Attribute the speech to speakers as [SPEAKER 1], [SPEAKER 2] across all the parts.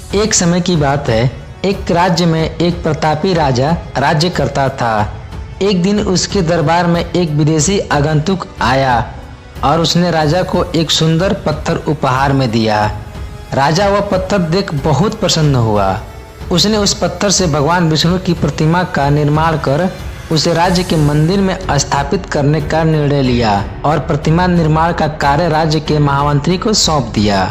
[SPEAKER 1] एक समय की बात है, एक राज्य में एक प्रतापी राजा राज्य करता था। एक दिन उसके दरबार में एक विदेशी आगंतुक आया और उसने राजा को एक सुंदर पत्थर उपहार में दिया। राजा वह पत्थर देख बहुत प्रसन्न हुआ। उसने उस पत्थर से भगवान विष्णु की प्रतिमा का निर्माण कर उसे राज्य के मंदिर में स्थापित करने का निर्णय लिया और प्रतिमा निर्माण का कार्य राज्य के महामंत्री को सौंप दिया।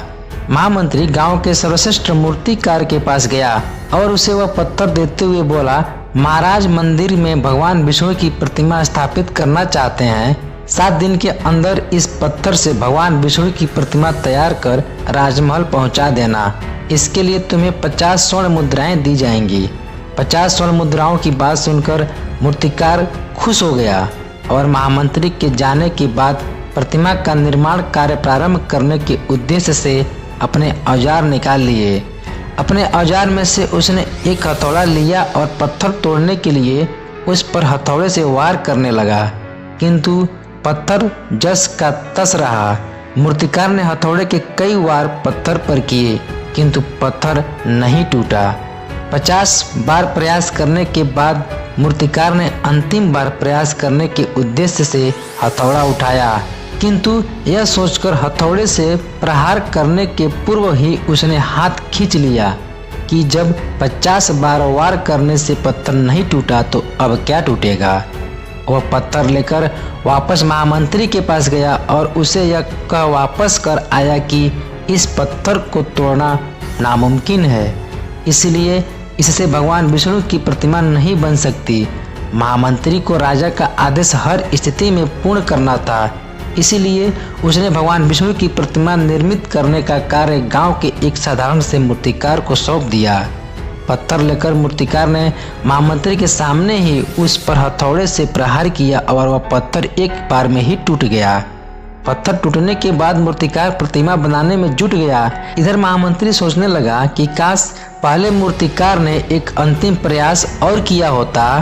[SPEAKER 1] महामंत्री गांव के सर्वश्रेष्ठ मूर्तिकार के पास गया और उसे वह पत्थर देते हुए बोला, महाराज मंदिर में भगवान विष्णु की प्रतिमा स्थापित करना चाहते हैं। 7 दिन के अंदर इस पत्थर से भगवान विष्णु की प्रतिमा तैयार कर राजमहल पहुंचा देना। इसके लिए तुम्हें 50 स्वर्ण मुद्राएं दी जाएंगी। 50 स्वर्ण मुद्राओं की बात सुनकर मूर्तिकार खुश हो गया और महामंत्री के जाने के बाद प्रतिमा का निर्माण कार्य प्रारंभ करने के उद्देश्य से अपने औजार निकाल लिए। अपने औजार में से उसने एक हथौड़ा लिया और पत्थर तोड़ने के लिए उस पर हथौड़े से वार करने लगा, किंतु पत्थर जस का तस रहा। मूर्तिकार ने हथौड़े के कई वार पत्थर पर किए, किंतु पत्थर नहीं टूटा। 50 बार प्रयास करने के बाद मूर्तिकार ने अंतिम बार प्रयास करने के उद्देश्य से हथौड़ा उठाया, किंतु यह सोचकर हथौड़े से प्रहार करने के पूर्व ही उसने हाथ खींच लिया कि जब 50 बार वार करने से पत्थर नहीं टूटा तो अब क्या टूटेगा। वह पत्थर लेकर वापस महामंत्री के पास गया और उसे यह कह वापस कर आया कि इस पत्थर को तोड़ना नामुमकिन है, इसलिए इससे भगवान विष्णु की प्रतिमा नहीं बन सकती। महामंत्री को राजा का आदेश हर स्थिति में पूर्ण करना था, इसीलिए उसने भगवान विष्णु की प्रतिमा निर्मित करने का कार्य गांव के एक साधारण से मूर्तिकार को सौंप दिया। पत्थर लेकर मूर्तिकार ने महामंत्री के सामने ही उस पर हथौड़े से प्रहार किया और वह पत्थर एक बार में ही टूट गया। पत्थर टूटने के बाद मूर्तिकार प्रतिमा बनाने में जुट गया। इधर महामंत्री सोचने लगा कि काश पहले मूर्तिकार ने एक अंतिम प्रयास और किया होता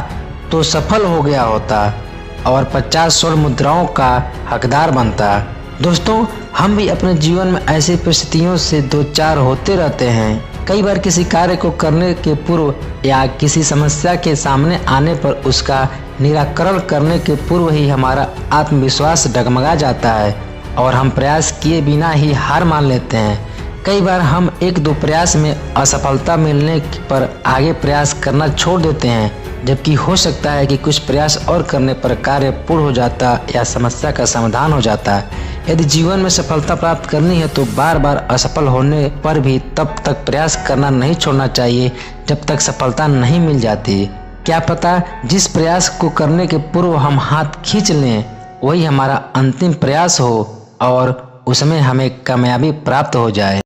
[SPEAKER 1] तो सफल हो गया होता और 50 स्वर्ण मुद्राओं का हकदार बनता। दोस्तों, हम भी अपने जीवन में ऐसी परिस्थितियों से दो चार होते रहते हैं। कई बार किसी कार्य को करने के पूर्व या किसी समस्या के सामने आने पर उसका निराकरण करने के पूर्व ही हमारा आत्मविश्वास डगमगा जाता है और हम प्रयास किए बिना ही हार मान लेते हैं। कई बार हम 1-2 प्रयास में असफलता मिलने पर आगे प्रयास करना छोड़ देते हैं, जबकि हो सकता है कि कुछ प्रयास और करने पर कार्य पूर्ण हो जाता या समस्या का समाधान हो जाता। यदि जीवन में सफलता प्राप्त करनी है तो बार बार असफल होने पर भी तब तक प्रयास करना नहीं छोड़ना चाहिए जब तक सफलता नहीं मिल जाती। क्या पता जिस प्रयास को करने के पूर्व हम हाथ खींच लें वही हमारा अंतिम प्रयास हो और उसमें हमें कामयाबी प्राप्त हो जाए।